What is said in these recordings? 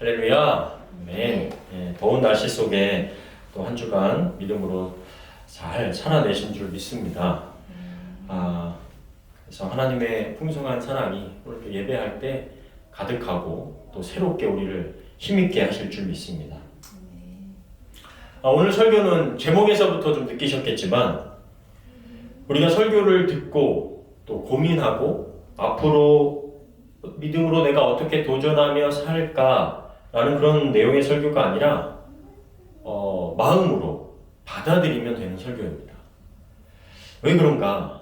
할렐루야. 아멘. 예, 더운 날씨 속에 또 한 주간 믿음으로 잘 살아내신 줄 믿습니다. 그래서 하나님의 풍성한 사랑이 오늘 예배할 때 가득하고 또 새롭게 우리를 힘있게 하실 줄 믿습니다. 오늘 설교는 제목에서부터 좀 느끼셨겠지만 우리가 설교를 듣고 또 고민하고 앞으로 믿음으로 내가 어떻게 도전하며 살까라는 그런 내용의 설교가 아니라 마음으로 받아들이면 되는 설교입니다. 왜 그런가?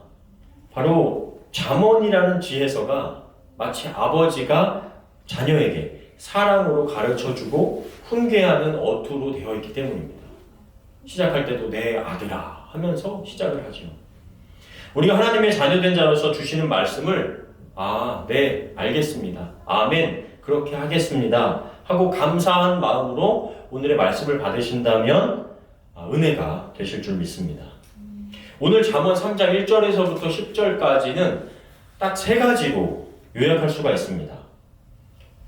바로 잠언이라는 지혜서가 마치 아버지가 자녀에게 사랑으로 가르쳐주고 훈계하는 어투로 되어 있기 때문입니다. 시작할 때도 내 아들아 하면서 시작을 하죠. 우리가 하나님의 자녀된 자로서 주시는 말씀을 네, 알겠습니다. 아멘, 그렇게 하겠습니다 하고 감사한 마음으로 오늘의 말씀을 받으신다면 은혜가 되실 줄 믿습니다. 오늘 잠언 3장 1절에서부터 10절까지는 딱 세 가지로 요약할 수가 있습니다.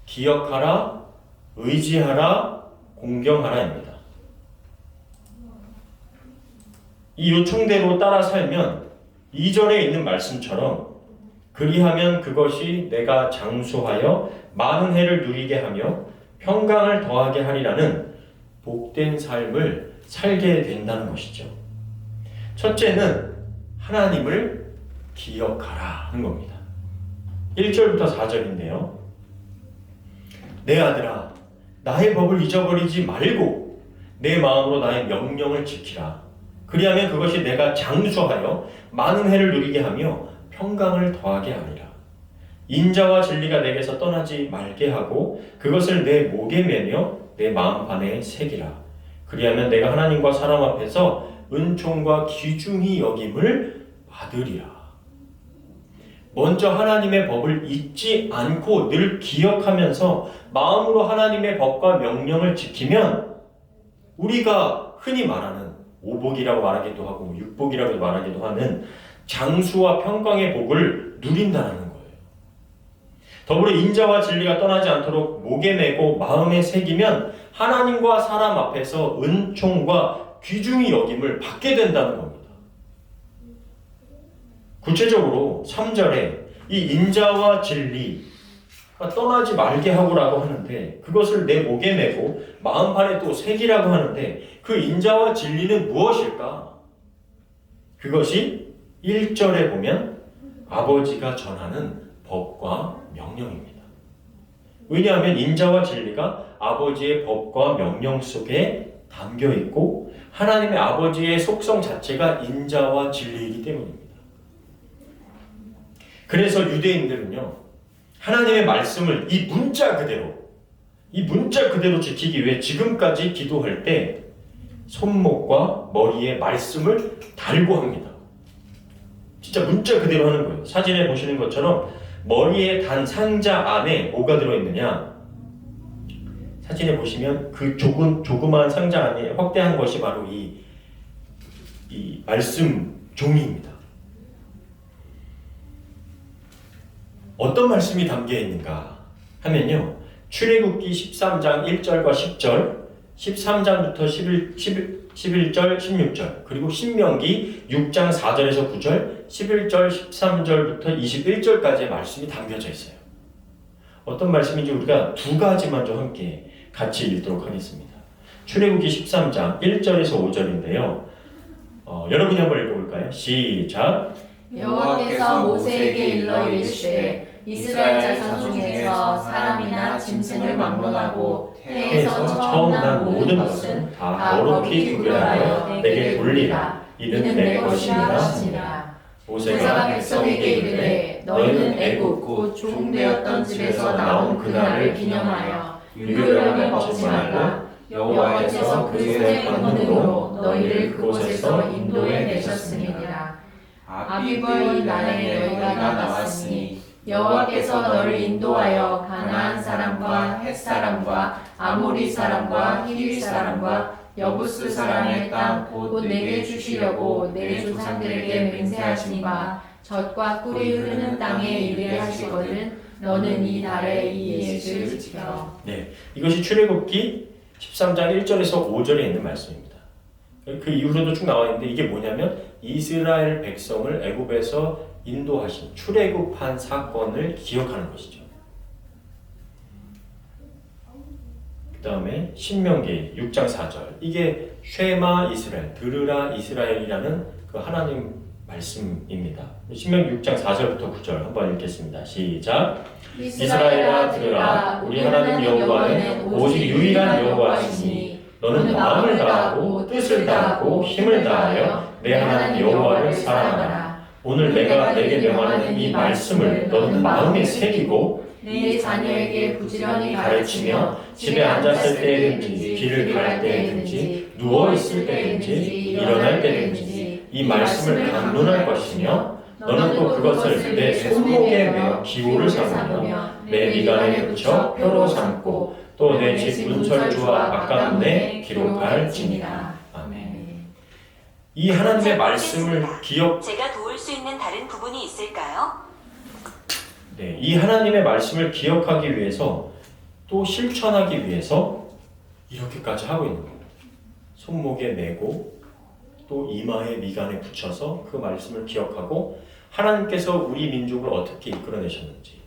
기억하라, 의지하라, 공경하라입니다. 이 요청대로 따라 살면 2절에 있는 말씀처럼 그리하면 그것이 내가 장수하여 많은 해를 누리게 하며 평강을 더하게 하리라는 복된 삶을 살게 된다는 것이죠. 첫째는 하나님을 기억하라 하는 겁니다. 1절부터 4절인데요. 내 아들아, 나의 법을 잊어버리지 말고 내 마음으로 나의 명령을 지키라. 그리하면 그것이 내가 장수하여 많은 해를 누리게 하며 평강을 더하게 하리라. 인자와 진리가 내게서 떠나지 말게 하고 그것을 내 목에 매며 내 마음판에 새기라. 그리하면 내가 하나님과 사람 앞에서 은총과 귀중히 여김을 받으리라. 먼저 하나님의 법을 잊지 않고 늘 기억하면서 마음으로 하나님의 법과 명령을 지키면 우리가 흔히 말하는 오복이라고 말하기도 하고 육복이라고 말하기도 하는 장수와 평강의 복을 누린다는 거예요. 더불어 인자와 진리가 떠나지 않도록 목에 매고 마음에 새기면 하나님과 사람 앞에서 은총과 귀중히 여김을 받게 된다는 겁니다. 구체적으로 3절에 이 인자와 진리가 떠나지 말게 하고라고 하는데 그것을 내 목에 매고 마음판에 또 새기라고 하는데 그 인자와 진리는 무엇일까? 그것이 1절에 보면 아버지가 전하는 법과 명령입니다. 왜냐하면 인자와 진리가 아버지의 법과 명령 속에 담겨 있고 하나님의 아버지의 속성 자체가 인자와 진리이기 때문입니다. 그래서 유대인들은요, 하나님의 말씀을 이 문자 그대로 지키기 위해 지금까지 기도할 때 손목과 머리에 말씀을 달고 합니다. 진짜 문자 그대로 하는 거예요. 사진에 보시는 것처럼 머리에 단 상자 안에 뭐가 들어있느냐? 사진에 보시면 그 조그마한 상자 안에 확대한 것이 바로 이 말씀 종이입니다. 어떤 말씀이 담겨 있는가 하면요. 출애굽기 13장 1절과 10절, 13장부터 11절, 16절, 그리고 신명기 6장 4절에서 9절, 11절, 13절부터 21절까지의 말씀이 담겨져 있어요. 어떤 말씀인지 우리가 두 가지만 좀 함께 같이 읽도록 하겠습니다. 출애굽기 13장 1절에서 5절인데요. 여러분이 한번 읽어볼까요? 시작! 여호와께서 모세에게 일러 이르시되 이스라엘 자손 중에서 사람이나 짐승을 막론하고 태에서 처음 난 모든 것은 다 너로 구별하여 내게 돌리라. 이는 내 것이니라 하시니라. 모세가 백성에게 이르되 너희는 애굽 곧 종되었던 집에서 나온 그날을 기념하여 유교령을 먹지 말라. 여호와께서 그의 권능으로 너희를 그곳에서 인도해 내셨음이니라. 아비벌 날에 너희가 나왔으니 여호와께서 너를 인도하여 가나안 사람과 헷 사람과 아모리 사람과 히위 사람과 여부스 사람의 땅 곧 내게 주시려고 내 조상들에게 맹세하신 바 젖과 꿀이 흐르는 땅에 이르게 하시거든 너는 이 달에 이 예식을 지켜. 네, 이것이 출애굽기 13장 1절에서 5절에 있는 말씀입니다. 그 이후로도 쭉 나와 있는데 이게 뭐냐면 이스라엘 백성을 애굽에서 인도하신 출애굽한 사건을 기억하는 것이죠. 그 다음에 신명기 6장 4절 이게 쉐마 이스라엘, 들으라 이스라엘이라는 그 하나님 말씀입니다. 신명기 6장 4절부터 9절 한번 읽겠습니다. 시작. 이스라엘아 들으라 우리 하나님 여호와는 오직 유일한 여호와시니 너는 마음을 다하고 뜻을 다하고 힘을 다하여 내 하나님 여호와를 사랑하라. 오늘 내가 내게 명하는 이 말씀을 너는 마음에 새기고 네 자녀에게 부지런히 가르치며 집에 앉았을 때든지 길을 갈 때든지 누워 있을 때든지 일어날 때든지 이 말씀을 강론할 것이며 너는 또 그것을 내 손목에 메어 기호를 삼으며 내 미간에 붙여 표로 삼고 또 내 집 문설주와 막간문에 기록할지니라. 아멘. 이 하나님의 말씀을 제가 도울 수 있는 다른 부분이 있을까요? 네, 이 하나님의 말씀을 기억하기 위해서 또 실천하기 위해서 이렇게까지 하고 있는 겁니다. 손목에 메고 또 이마에 미간에 붙여서 그 말씀을 기억하고 하나님께서 우리 민족을 어떻게 이끌어내셨는지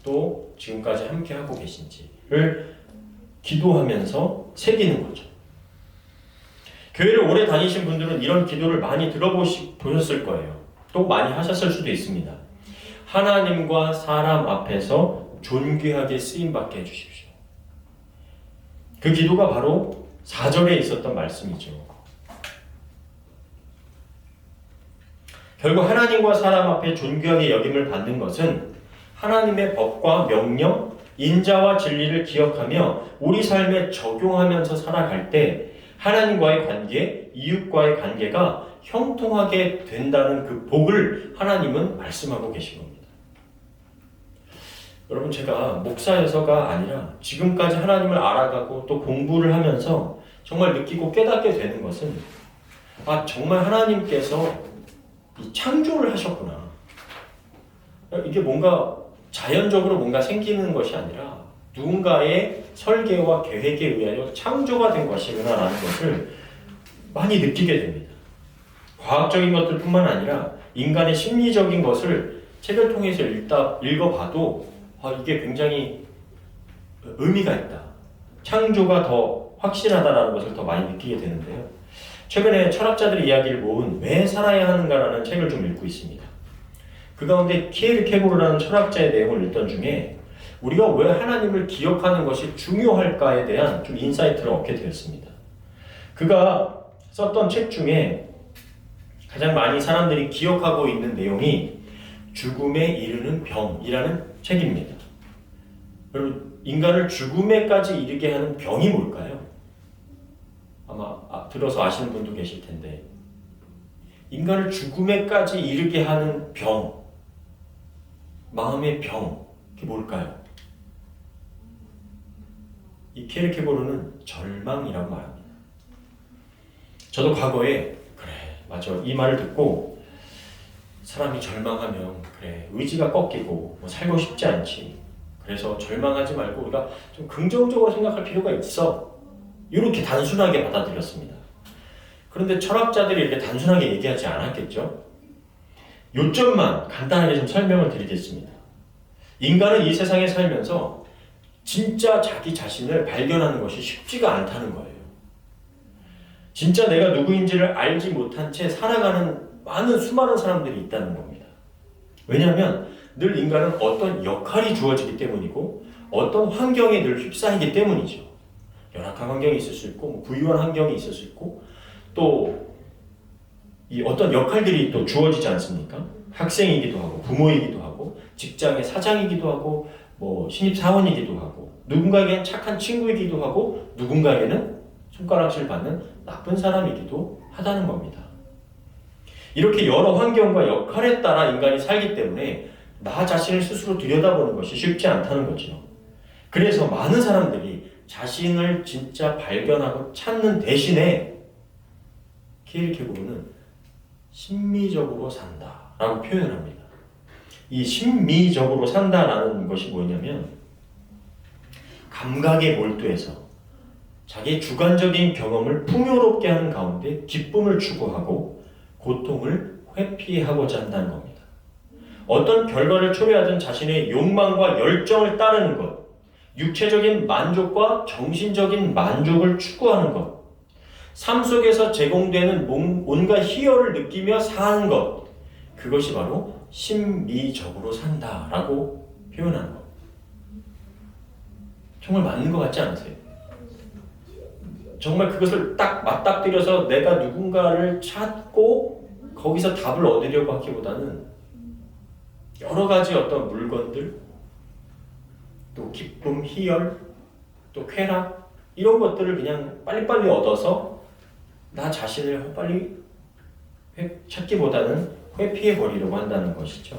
또 지금까지 함께 하고 계신지를 기도하면서 새기는 거죠. 교회를 오래 다니신 분들은 이런 기도를 많이 들어보셨을 거예요. 또 많이 하셨을 수도 있습니다. 하나님과 사람 앞에서 존귀하게 쓰임받게 해주십시오. 그 기도가 바로 4절에 있었던 말씀이죠. 결국 하나님과 사람 앞에 존귀하게 여김을 받는 것은 하나님의 법과 명령, 인자와 진리를 기억하며 우리 삶에 적용하면서 살아갈 때 하나님과의 관계, 이웃과의 관계가 형통하게 된다는 그 복을 하나님은 말씀하고 계신 겁니다. 여러분 제가 목사여서가 아니라 지금까지 하나님을 알아가고 또 공부를 하면서 정말 느끼고 깨닫게 되는 것은 정말 하나님께서 이 창조를 하셨구나. 이게 뭔가 자연적으로 뭔가 생기는 것이 아니라 누군가의 설계와 계획에 의하여 창조가 된 것이구나라는 것을 많이 느끼게 됩니다. 과학적인 것들뿐만 아니라 인간의 심리적인 것을 책을 통해서 읽어봐도 이게 굉장히 의미가 있다. 창조가 더 확실하다라는 것을 더 많이 느끼게 되는데요. 최근에 철학자들의 이야기를 모은 왜 살아야 하는가라는 책을 좀 읽고 있습니다. 그 가운데 키에르케고르라는 철학자의 내용을 읽던 중에 우리가 왜 하나님을 기억하는 것이 중요할까에 대한 좀 인사이트를 얻게 되었습니다. 그가 썼던 책 중에 가장 많이 사람들이 기억하고 있는 내용이 죽음에 이르는 병이라는 책입니다. 여러분, 인간을 죽음에까지 이르게 하는 병이 뭘까요? 아마 들어서 아시는 분도 계실 텐데 인간을 죽음에까지 이르게 하는 병, 마음의 병, 그게 뭘까요? 이 키에르케고르는 절망이라고 말합니다. 저도 과거에 그래 맞아 이 말을 듣고 사람이 절망하면 그래 의지가 꺾이고 살고 싶지 않지. 그래서 절망하지 말고 우리가 좀 긍정적으로 생각할 필요가 있어. 이렇게 단순하게 받아들였습니다. 그런데 철학자들이 이렇게 단순하게 얘기하지 않았겠죠? 요점만 간단하게 좀 설명을 드리겠습니다. 인간은 이 세상에 살면서 진짜 자기 자신을 발견하는 것이 쉽지가 않다는 거예요. 진짜 내가 누구인지를 알지 못한 채 살아가는 수많은 사람들이 있다는 겁니다. 왜냐하면 늘 인간은 어떤 역할이 주어지기 때문이고 어떤 환경에 늘 휩싸이기 때문이죠. 열악한 환경이 있을 수 있고 부유한 환경이 있을 수 있고 또 이 어떤 역할들이 또 주어지지 않습니까? 학생이기도 하고 부모이기도 하고 직장의 사장이기도 하고 신입사원이기도 하고 누군가에게는 착한 친구이기도 하고 누군가에게는 손가락질 받는 나쁜 사람이기도 하다는 겁니다. 이렇게 여러 환경과 역할에 따라 인간이 살기 때문에 나 자신을 스스로 들여다보는 것이 쉽지 않다는 거죠. 그래서 많은 사람들이 자신을 진짜 발견하고 찾는 대신에 키에르케고르는 심미적으로 산다라고 표현을 합니다. 이 심미적으로 산다라는 것이 뭐냐면 감각에 몰두해서 자기의 주관적인 경험을 풍요롭게 하는 가운데 기쁨을 추구하고 고통을 회피하고자 한다는 겁니다. 어떤 결과를 초래하든 자신의 욕망과 열정을 따르는 것, 육체적인 만족과 정신적인 만족을 추구하는 것, 삶 속에서 제공되는 온갖 희열을 느끼며 사는 것, 그것이 바로 심미적으로 산다라고 표현하는 것. 정말 맞는 것 같지 않으세요? 정말 그것을 딱 맞닥뜨려서 내가 누군가를 찾고 거기서 답을 얻으려고 하기보다는 여러 가지 어떤 물건들, 또 기쁨, 희열, 또 쾌락 이런 것들을 그냥 빨리빨리 얻어서 나 자신을 빨리 찾기보다는 회피해버리려고 한다는 것이죠.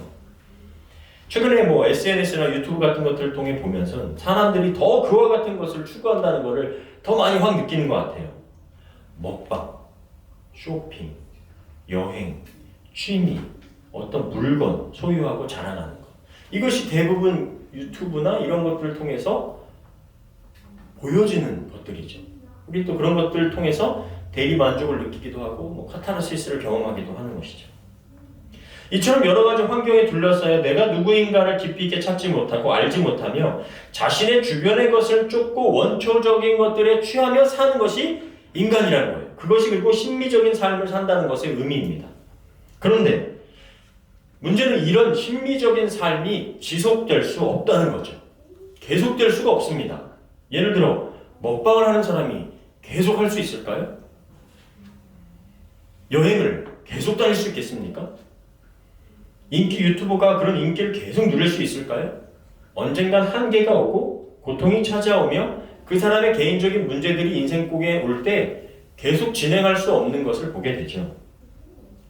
최근에 SNS나 유튜브 같은 것들을 통해 보면서 사람들이 더 그와 같은 것을 추구한다는 것을 더 많이 확 느끼는 것 같아요. 먹방, 쇼핑, 여행, 취미, 어떤 물건 소유하고 자랑하는 것. 이것이 대부분 유튜브나 이런 것들을 통해서 보여지는 것들이죠. 우리 또 그런 것들을 통해서 대리 만족을 느끼기도 하고 카타르시스를 경험하기도 하는 것이죠. 이처럼 여러 가지 환경에 둘러싸여 내가 누구인가를 깊이 있게 찾지 못하고 알지 못하며 자신의 주변의 것을 쫓고 원초적인 것들에 취하며 사는 것이 인간이라는 거예요. 그것이 그리고 심미적인 삶을 산다는 것의 의미입니다. 그런데 문제는 이런 심미적인 삶이 지속될 수 없다는 거죠. 계속될 수가 없습니다. 예를 들어 먹방을 하는 사람이 계속 할 수 있을까요? 여행을 계속 다닐 수 있겠습니까? 인기 유튜버가 그런 인기를 계속 누릴 수 있을까요? 언젠간 한계가 오고 고통이 찾아오며 그 사람의 개인적인 문제들이 인생곡에 올 때 계속 진행할 수 없는 것을 보게 되죠.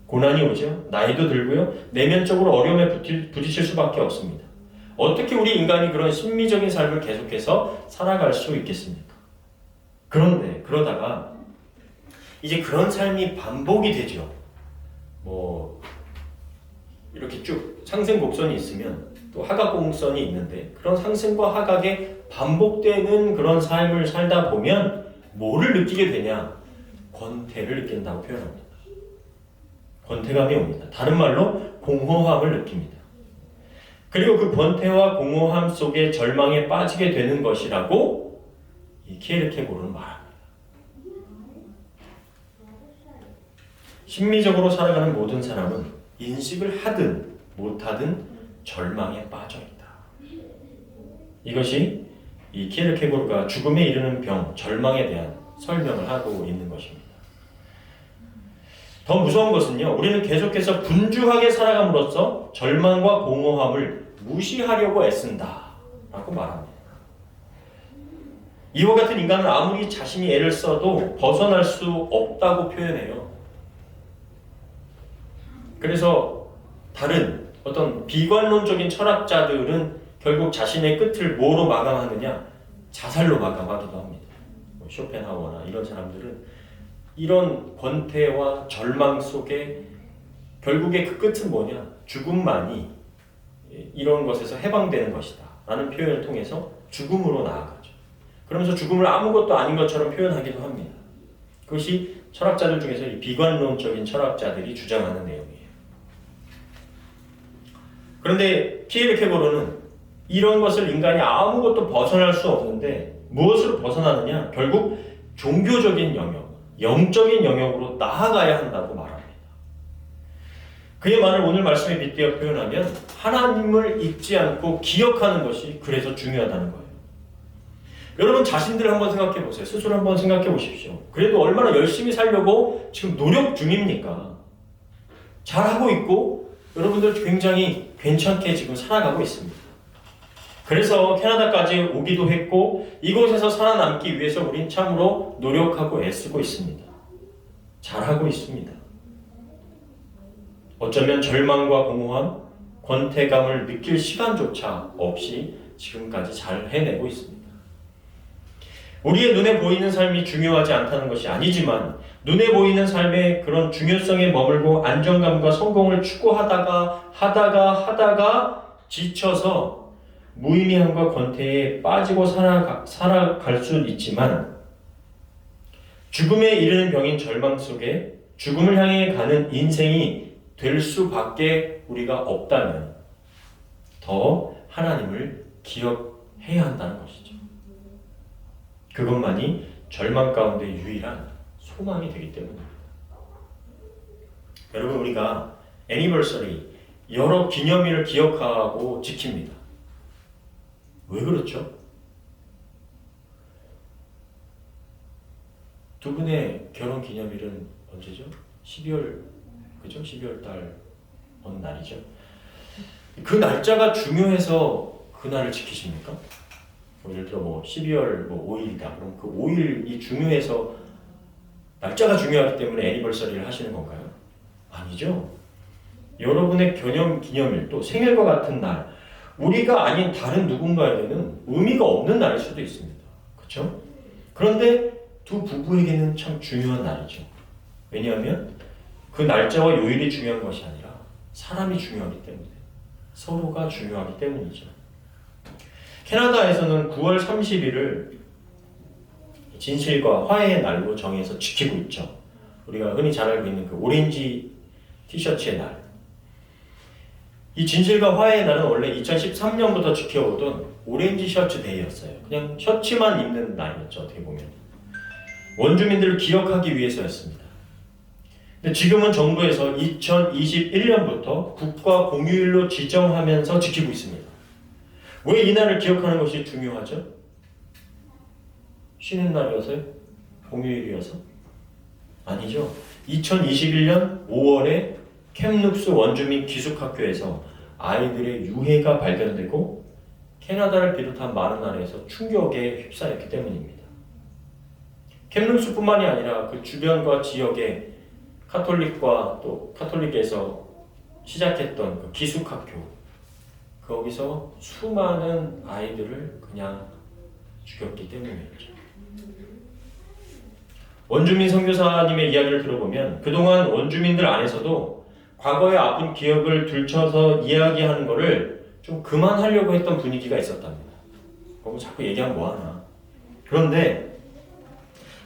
고난이 오죠. 나이도 들고요. 내면적으로 어려움에 부딪힐 수밖에 없습니다. 어떻게 우리 인간이 그런 심미적인 삶을 계속해서 살아갈 수 있겠습니까? 그런데 그러다가 이제 그런 삶이 반복이 되죠. 이렇게 쭉 상승 곡선이 있으면 또 하각 곡선이 있는데 그런 상승과 하각에 반복되는 그런 삶을 살다 보면 뭐를 느끼게 되냐? 권태를 느낀다고 표현합니다. 권태감이 옵니다. 다른 말로 공허함을 느낍니다. 그리고 그 권태와 공허함 속에 절망에 빠지게 되는 것이라고 이 키에르케고르는 말합니다. 심미적으로 살아가는 모든 사람은 인식을 하든 못하든 절망에 빠져 있다. 이것이 이 키에르케고르가 죽음에 이르는 병, 절망에 대한 설명을 하고 있는 것입니다. 더 무서운 것은요, 우리는 계속해서 분주하게 살아감으로써 절망과 공허함을 무시하려고 애쓴다 라고 말합니다. 이와 같은 인간은 아무리 자신이 애를 써도 벗어날 수 없다고 표현해요. 그래서 다른 어떤 비관론적인 철학자들은 결국 자신의 끝을 뭐로 마감하느냐? 자살로 마감하기도 합니다. 쇼펜하우어나 이런 사람들은 이런 권태와 절망 속에 결국에 그 끝은 뭐냐? 죽음만이 이런 것에서 해방되는 것이다 라는 표현을 통해서 죽음으로 나아가죠. 그러면서 죽음을 아무것도 아닌 것처럼 표현하기도 합니다. 그것이 철학자들 중에서 이 비관론적인 철학자들이 주장하는 내용이에요. 그런데 키에르케고르는 이런 것을 인간이 아무것도 벗어날 수 없는데 무엇으로 벗어나느냐? 결국 종교적인 영역, 영적인 영역으로 나아가야 한다고 말합니다. 그의 말을 오늘 말씀에 빗대어 표현하면 하나님을 잊지 않고 기억하는 것이 그래서 중요하다는 거예요. 여러분 자신들 한번 생각해 보세요. 스스로 한번 생각해 보십시오. 그래도 얼마나 열심히 살려고 지금 노력 중입니까? 잘하고 있고 여러분들 굉장히 괜찮게 지금 살아가고 있습니다. 그래서 캐나다까지 오기도 했고 이곳에서 살아남기 위해서 우린 참으로 노력하고 애쓰고 있습니다. 잘하고 있습니다. 어쩌면 절망과 공허함, 권태감을 느낄 시간조차 없이 지금까지 잘 해내고 있습니다. 우리의 눈에 보이는 삶이 중요하지 않다는 것이 아니지만 눈에 보이는 삶의 그런 중요성에 머물고 안정감과 성공을 추구하다가 지쳐서 무의미함과 권태에 빠지고 살아갈 수 있지만 죽음에 이르는 병인 절망 속에 죽음을 향해 가는 인생이 될 수밖에 우리가 없다면 더 하나님을 기억해야 한다는 것이죠. 그것만이 절망 가운데 유일한 소망이 되기 때문입니다. 여러분, 우리가 애니버서리, 여러 기념일을 기억하고 지킵니다. 왜 그렇죠? 두 분의 결혼 기념일은 언제죠? 12월, 그죠? 12월 달 어느 날이죠? 그 날짜가 중요해서 그 날을 지키십니까? 예를 들어 12월 5일이다. 그럼 그 5일이 중요해서 날짜가 중요하기 때문에 애니버서리를 하시는 건가요? 아니죠. 여러분의 기념일 또 생일과 같은 날, 우리가 아닌 다른 누군가에게는 의미가 없는 날일 수도 있습니다. 그렇죠? 그런데 두 부부에게는 참 중요한 날이죠. 왜냐하면 그 날짜와 요일이 중요한 것이 아니라 사람이 중요하기 때문에, 서로가 중요하기 때문이죠. 캐나다에서는 9월 30일을 진실과 화해의 날로 정해서 지키고 있죠. 우리가 흔히 잘 알고 있는 그 오렌지 티셔츠의 날. 이 진실과 화해의 날은 원래 2013년부터 지켜오던 오렌지 셔츠 데이였어요. 그냥 셔츠만 입는 날이었죠, 어떻게 보면. 원주민들을 기억하기 위해서였습니다. 근데 지금은 정부에서 2021년부터 국가 공휴일로 지정하면서 지키고 있습니다. 왜 이 날을 기억하는 것이 중요하죠? 쉬는 날이어서요? 공휴일이어서? 아니죠. 2021년 5월에 캡눅스 원주민 기숙학교에서 아이들의 유해가 발견되고 캐나다를 비롯한 많은 나라에서 충격에 휩싸였기 때문입니다. 캡눅스뿐만이 아니라 그 주변과 지역의 카톨릭과 또 카톨릭에서 시작했던 그 기숙학교, 거기서 수많은 아이들을 그냥 죽였기 때문이었죠. 원주민 선교사님의 이야기를 들어보면 그동안 원주민들 안에서도 과거의 아픈 기억을 들춰서 이야기하는 거를 좀 그만하려고 했던 분위기가 있었답니다. 그거 자꾸 얘기하면 뭐하나. 그런데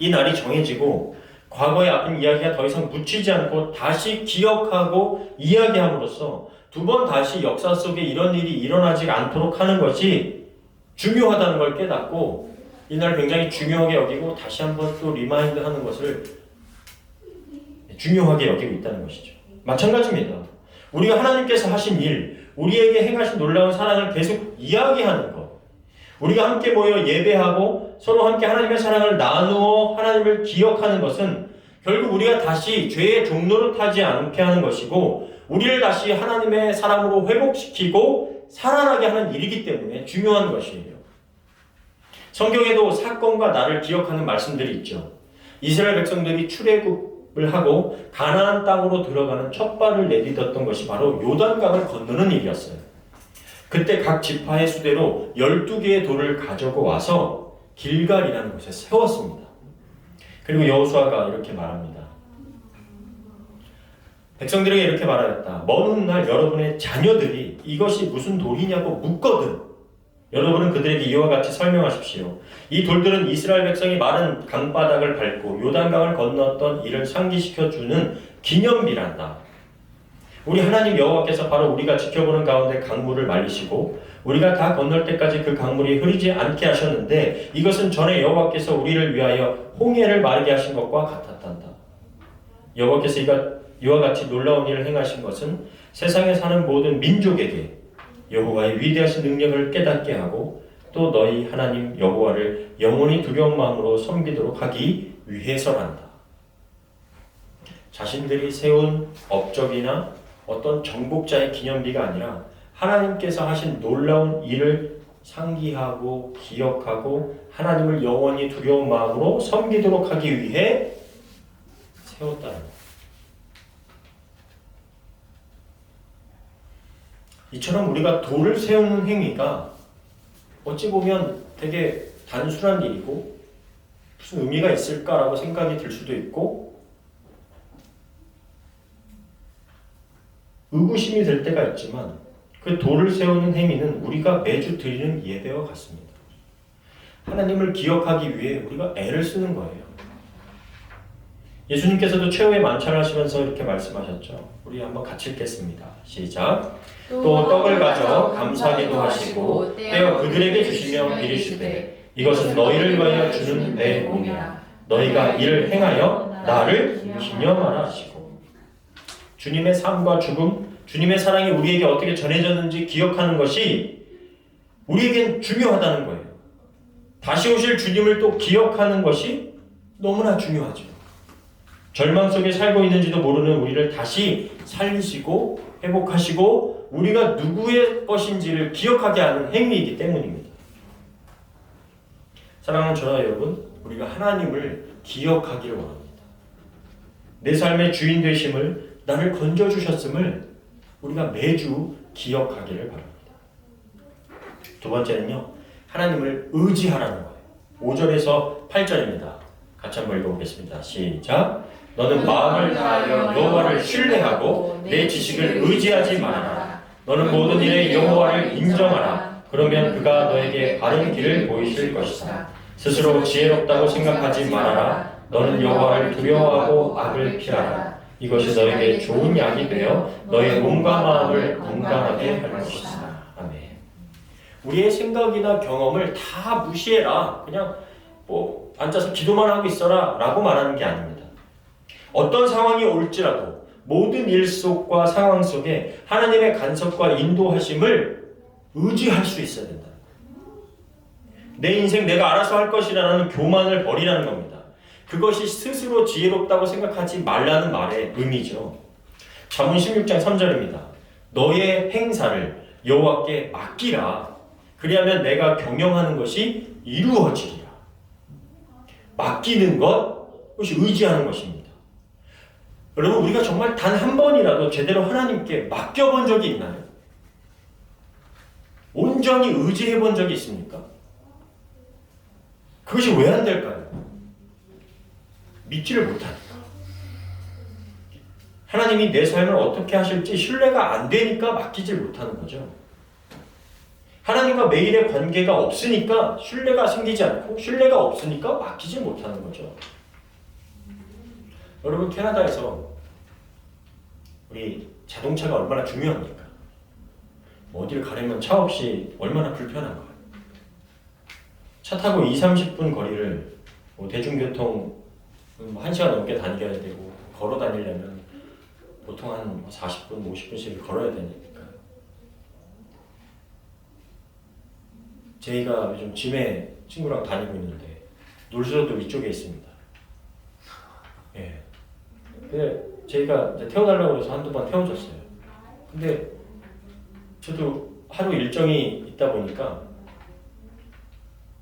이 날이 정해지고 과거의 아픈 이야기가 더 이상 묻히지 않고 다시 기억하고 이야기함으로써 두 번 다시 역사 속에 이런 일이 일어나지 않도록 하는 것이 중요하다는 걸 깨닫고 이날 굉장히 중요하게 여기고 다시 한번 또 리마인드 하는 것을 중요하게 여기고 있다는 것이죠. 마찬가지입니다. 우리가 하나님께서 하신 일, 우리에게 행하신 놀라운 사랑을 계속 이야기하는 것, 우리가 함께 모여 예배하고 서로 함께 하나님의 사랑을 나누어 하나님을 기억하는 것은 결국 우리가 다시 죄의 종로로 타지 않게 하는 것이고 우리를 다시 하나님의 사랑으로 회복시키고 살아나게 하는 일이기 때문에 중요한 것이에요. 성경에도 사건과 날을 기억하는 말씀들이 있죠. 이스라엘 백성들이 출애굽을 하고 가나안 땅으로 들어가는 첫 발을 내딛었던 것이 바로 요단강을 건너는 일이었어요. 그때 각 지파의 수대로 12개의 돌을 가지고 와서 길갈이라는 곳에 세웠습니다. 그리고 여호수아가 이렇게 말합니다. 백성들에게 이렇게 말하였다. 먼 훗날 여러분의 자녀들이 이것이 무슨 돌이냐고 묻거든 여러분은 그들에게 이와 같이 설명하십시오. 이 돌들은 이스라엘 백성이 마른 강바닥을 밟고 요단강을 건넜던 이를 상기시켜주는 기념비란다. 우리 하나님 여호와께서 바로 우리가 지켜보는 가운데 강물을 말리시고 우리가 다 건널 때까지 그 강물이 흐르지 않게 하셨는데 이것은 전에 여호와께서 우리를 위하여 홍해를 마르게 하신 것과 같았단다. 여호와께서 이와 같이 놀라운 일을 행하신 것은 세상에 사는 모든 민족에게 여호와의 위대하신 능력을 깨닫게 하고 또 너희 하나님 여호와를 영원히 두려운 마음으로 섬기도록 하기 위해서란다. 자신들이 세운 업적이나 어떤 정복자의 기념비가 아니라 하나님께서 하신 놀라운 일을 상기하고 기억하고 하나님을 영원히 두려운 마음으로 섬기도록 하기 위해 세웠다는 것. 이처럼 우리가 돌을 세우는 행위가 어찌 보면 되게 단순한 일이고 무슨 의미가 있을까라고 생각이 들 수도 있고 의구심이 될 때가 있지만 그 돌을 세우는 행위는 우리가 매주 드리는 예배와 같습니다. 하나님을 기억하기 위해 우리가 애를 쓰는 거예요. 예수님께서도 최후의 만찬을 하시면서 이렇게 말씀하셨죠. 우리 한번 같이 읽겠습니다. 시작. 또 떡을 가져 감사기도 하시고 떼어 그들에게 주시며 이르시되 이것은 너희를 위하여 주는 내 몸이라. 너희가 이를 행하여 나를 기념하라 하시고. 주님의 삶과 죽음, 주님의 사랑이 우리에게 어떻게 전해졌는지 기억하는 것이 우리에겐 중요하다는 거예요. 다시 오실 주님을 또 기억하는 것이 너무나 중요하죠. 절망 속에 살고 있는지도 모르는 우리를 다시 살리시고 회복하시고 우리가 누구의 것인지를 기억하게 하는 행위이기 때문입니다. 사랑하는 저와 여러분, 우리가 하나님을 기억하기를 원합니다. 내 삶의 주인 되심을, 나를 건져주셨음을 우리가 매주 기억하기를 바랍니다. 두 번째는요, 하나님을 의지하라는 거예요. 5절에서 8절입니다. 같이 한번 읽어보겠습니다. 시작. 너는 마음을 다하여 여호와를 신뢰하고 내 지식을 의지하지 말아라. 너는 모든 일에 여호와를 인정하라. 그러면 그가 너에게 바른 길을 보이실 것이다. 스스로 지혜롭다고 생각하지 말아라. 너는 여호와를 두려워하고 악을 피하라. 이것이 너에게 좋은 약이 되어 너의 몸과 마음을 건강하게 할 것이다. 아멘. 우리의 생각이나 경험을 다 무시해라. 그냥 앉아서 기도만 하고 있어라 라고 말하는 게 아닙니다. 어떤 상황이 올지라도 모든 일 속과 상황 속에 하나님의 간섭과 인도하심을 의지할 수 있어야 된다. 내 인생 내가 알아서 할 것이라는 교만을 버리라는 겁니다. 그것이 스스로 지혜롭다고 생각하지 말라는 말의 의미죠. 잠언 16장 3절입니다. 너의 행사를 여호와께 맡기라. 그리하면 내가 경영하는 것이 이루어지리라. 맡기는 것, 그것이 의지하는 것입니다. 여러분, 우리가 정말 단 한 번이라도 제대로 하나님께 맡겨본 적이 있나요? 온전히 의지해 본 적이 있습니까? 그것이 왜 안 될까요? 믿지를 못하니까. 하나님이 내 삶을 어떻게 하실지 신뢰가 안 되니까 맡기질 못하는 거죠. 하나님과 매일의 관계가 없으니까 신뢰가 생기지 않고 신뢰가 없으니까 맡기지 못하는 거죠. 여러분, 캐나다에서 우리 자동차가 얼마나 중요합니까? 어디를 가려면 차 없이 얼마나 불편한가요? 차 타고 20-30분 거리를 대중교통 1시간 넘게 다녀야 되고 걸어 다니려면 보통 한 40분, 50분씩 걸어야 되니까. 저희가 요즘 짐에 친구랑 다니고 있는데 놀수도 이쪽에 있습니다. 예. 근데 저희가 이제 태워달라고 해서 한두 번 태워줬어요. 근데 저도 하루 일정이 있다 보니까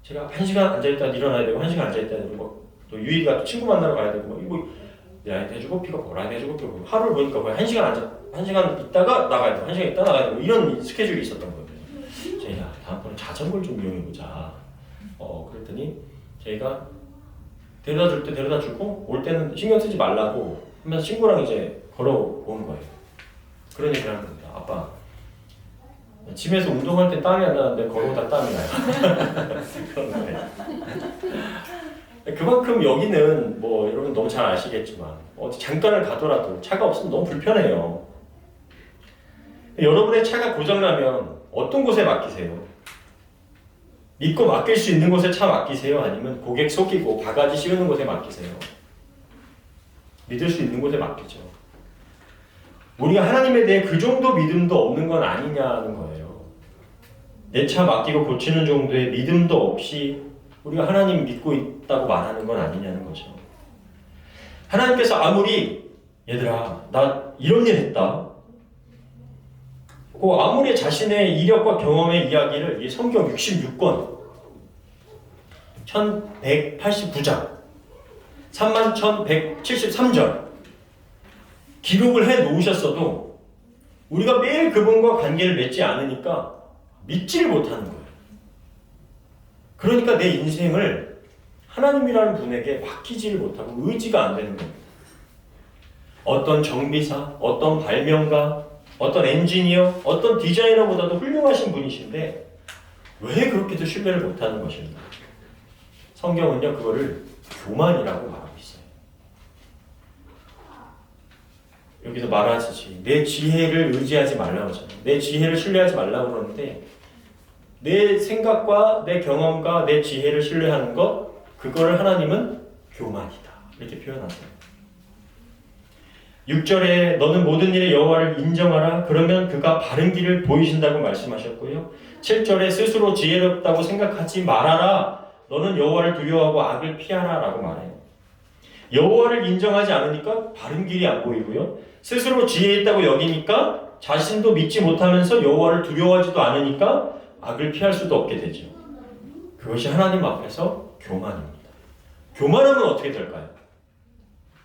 제가 1시간 앉아있다 일어나야 되고 1시간 앉아있다 되고 또 유이가 또 친구 만나러 가야 되고 뭐 이거 라인 해주고 픽업, 라인 해주고 픽업. 하루를 보니까 거의 1시간 있다가 나가야 되고 1시간 있다 나가야 되고 이런 스케줄이 있었던 거예요. 저희가 다음번에 자전거를 좀 이용해보자. 그랬더니 저희가 데려다 줄 때 데려다 주고 올 때는 신경 쓰지 말라고 하면서 친구랑 이제 걸어온 거예요. 그런 얘기를 하는 겁니다. 아빠, 집에서 운동할 때 땀이 안 나는데 걸어오다 땀이 나요. 그런 거예요. 그만큼 여기는 뭐 여러분 너무 잘 아시겠지만 어디 잠깐을 가더라도 차가 없으면 너무 불편해요. 여러분의 차가 고장나면 어떤 곳에 맡기세요? 믿고 맡길 수 있는 곳에 차 맡기세요? 아니면 고객 속이고 바가지 씌우는 곳에 맡기세요? 믿을 수 있는 곳에 맡기죠. 우리가 하나님에 대해 그 정도 믿음도 없는 건 아니냐는 거예요. 내 차 맡기고 고치는 정도의 믿음도 없이 우리가 하나님 믿고 있다고 말하는 건 아니냐는 거죠. 하나님께서 아무리 얘들아 나 이런 일 했다, 아무리 자신의 이력과 경험의 이야기를 이 성경 66권 1189장 31,173절 기록을 해 놓으셨어도 우리가 매일 그분과 관계를 맺지 않으니까 믿지를 못하는 거예요. 그러니까 내 인생을 하나님이라는 분에게 맡기지를 못하고 의지가 안 되는 겁니다. 어떤 정비사, 어떤 발명가, 어떤 엔지니어, 어떤 디자이너보다도 훌륭하신 분이신데 왜 그렇게도 신뢰를 못하는 것인가? 성경은요 그거를 교만이라고 말하고 있어요. 여기서 말하듯이 내 지혜를 의지하지 말라고 하잖아요. 내 지혜를 신뢰하지 말라고 그러는데 내 생각과 내 경험과 내 지혜를 신뢰하는 것, 그거를 하나님은 교만이다 이렇게 표현하세요. 6절에 너는 모든 일에 여호와를 인정하라. 그러면 그가 바른 길을 보이신다고 말씀하셨고요. 7절에 스스로 지혜롭다고 생각하지 말아라. 너는 여호와를 두려워하고 악을 피하라 라고 말해요. 여호와를 인정하지 않으니까 바른 길이 안 보이고요. 스스로 지혜 있다고 여기니까 자신도 믿지 못하면서 여호와를 두려워하지도 않으니까 악을 피할 수도 없게 되죠. 그것이 하나님 앞에서 교만입니다. 교만하면 어떻게 될까요?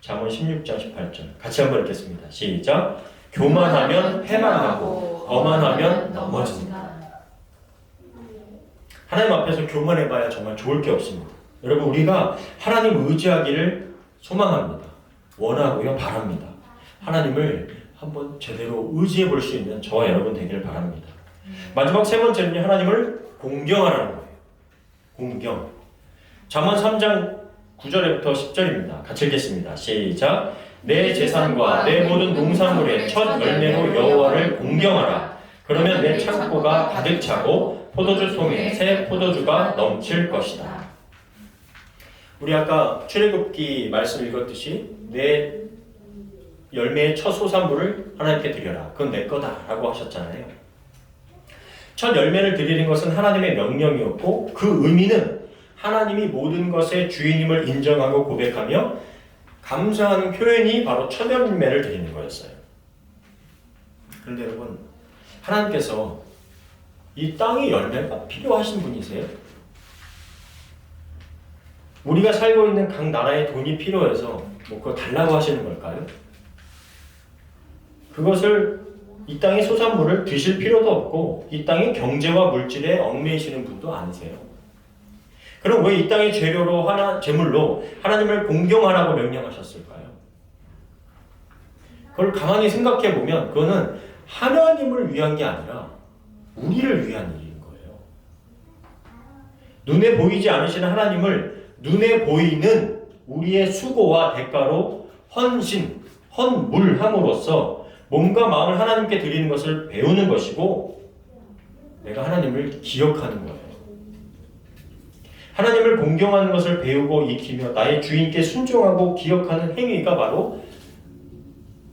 잠언 16장 18절 같이 한번 읽겠습니다. 시작. 교만하면 패망하고 거만하면 넘어진다. 하나님 앞에서 교만해봐야 정말 좋을 게 없습니다. 여러분 우리가 하나님 의지하기를 소망합니다. 원하고요. 바랍니다. 하나님을 한번 제대로 의지해 볼 수 있는 저와 여러분 되기를 바랍니다. 마지막 세 번째는요. 하나님을 공경하라는 거예요. 공경. 잠언 3장 9절부터 10절입니다. 같이 읽겠습니다. 시작. 내 재산과 내 모든 농산물의 첫 열매로 여호와를 공경하라. 그러면 내 창고가 가득 차고 포도주 통에 새 포도주가 넘칠 것이다. 우리 아까 출애굽기 말씀 읽었듯이 내 열매의 첫 소산물을 하나님께 드려라. 그건 내 거다라고 하셨잖아요. 첫 열매를 드리는 것은 하나님의 명령이었고 그 의미는 하나님이 모든 것의 주인임을 인정하고 고백하며 감사하는 표현이 바로 첫 열매를 드리는 거였어요. 그런데 여러분 하나님께서 이 땅의 열매가 필요하신 분이세요? 우리가 살고 있는 각 나라의 돈이 필요해서 뭐 그거 달라고 하시는 걸까요? 그것을 이 땅의 소산물을 드실 필요도 없고 이 땅의 경제와 물질에 얽매이시는 분도 아니세요. 그럼 왜 이 땅의 재료로 제물로 하나님을 공경하라고 명령하셨을까요? 그걸 가만히 생각해 보면 그거는 하나님을 위한 게 아니라 우리를 위한 일인 거예요. 눈에 보이지 않으시는 하나님을 눈에 보이는 우리의 수고와 대가로 헌물함으로써 몸과 마음을 하나님께 드리는 것을 배우는 것이고 내가 하나님을 기억하는 거예요. 하나님을 공경하는 것을 배우고 익히며 나의 주인께 순종하고 기억하는 행위가 바로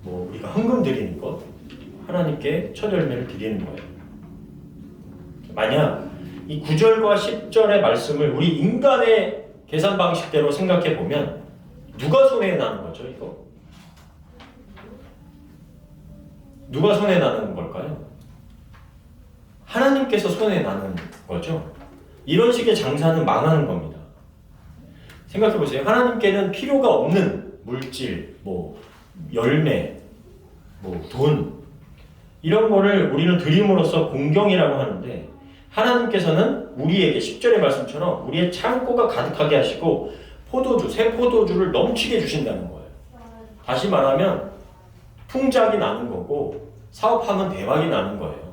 우리가 헌금 드리는 것, 하나님께 첫 열매를 드리는 거예요. 만약 이 9절과 10절의 말씀을 우리 인간의 계산 방식대로 생각해 보면 누가 손해나는 거죠, 이거? 누가 손해나는 걸까요? 하나님께서 손해나는 거죠. 이런 식의 장사는 망하는 겁니다. 생각해 보세요. 하나님께는 필요가 없는 물질, 열매, 돈 이런 거를 우리는 드림으로써 공경이라고 하는데 하나님께서는 우리에게 10절의 말씀처럼 우리의 창고가 가득하게 하시고 새 포도주를 넘치게 주신다는 거예요. 다시 말하면 풍작이 나는 거고 사업하면 대박이 나는 거예요.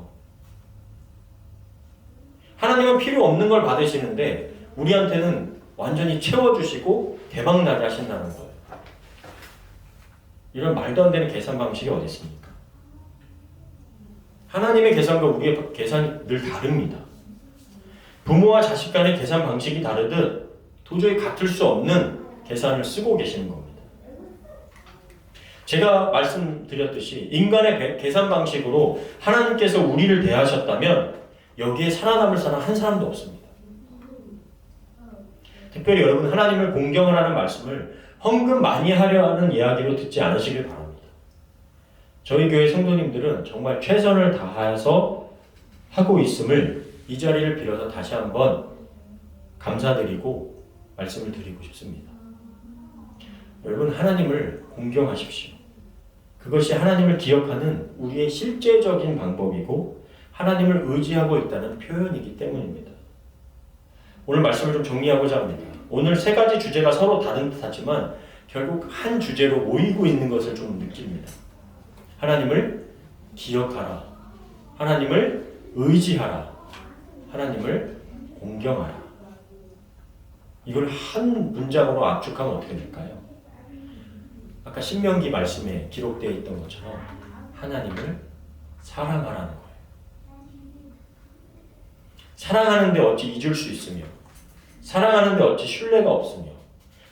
하나님은 필요 없는 걸 받으시는데 우리한테는 완전히 채워주시고 대박나게 하신다는 거예요. 이런 말도 안 되는 계산 방식이 어디 있습니까? 하나님의 계산과 우리의 계산이 늘 다릅니다. 부모와 자식 간의 계산 방식이 다르듯 도저히 같을 수 없는 계산을 쓰고 계시는 겁니다. 제가 말씀드렸듯이 인간의 계산 방식으로 하나님께서 우리를 대하셨다면 여기에 살아남을 사람 한 사람도 없습니다. 특별히 여러분 하나님을 공경하라는 말씀을 헌금 많이 하려 하는 이야기로 듣지 않으시길 바랍니다. 저희 교회 성도님들은 정말 최선을 다해서 하고 있음을 이 자리를 빌어서 다시 한번 감사드리고 말씀을 드리고 싶습니다. 여러분 하나님을 공경하십시오. 그것이 하나님을 기억하는 우리의 실제적인 방법이고 하나님을 의지하고 있다는 표현이기 때문입니다. 오늘 말씀을 좀 정리하고자 합니다. 오늘 세 가지 주제가 서로 다른 듯하지만 결국 한 주제로 모이고 있는 것을 좀 느낍니다. 하나님을 기억하라. 하나님을 의지하라. 하나님을 공경하라. 이걸 한 문장으로 압축하면 어떻게 될까요? 아까 신명기 말씀에 기록되어 있던 것처럼 하나님을 사랑하라는 거예요. 사랑하는데 어찌 잊을 수 있으며, 사랑하는데 어찌 신뢰가 없으며,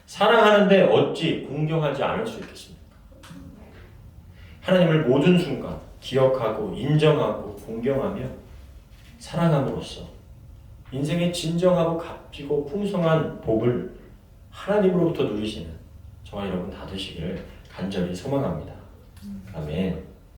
사랑하는데 어찌 공경하지 않을 수 있겠습니까? 하나님을 모든 순간 기억하고 인정하고 공경하며 사랑함으로써 인생의 진정하고 값지고 풍성한 복을 하나님으로부터 누리시는 저와 여러분 다 되시기를 간절히 소망합니다. 아멘.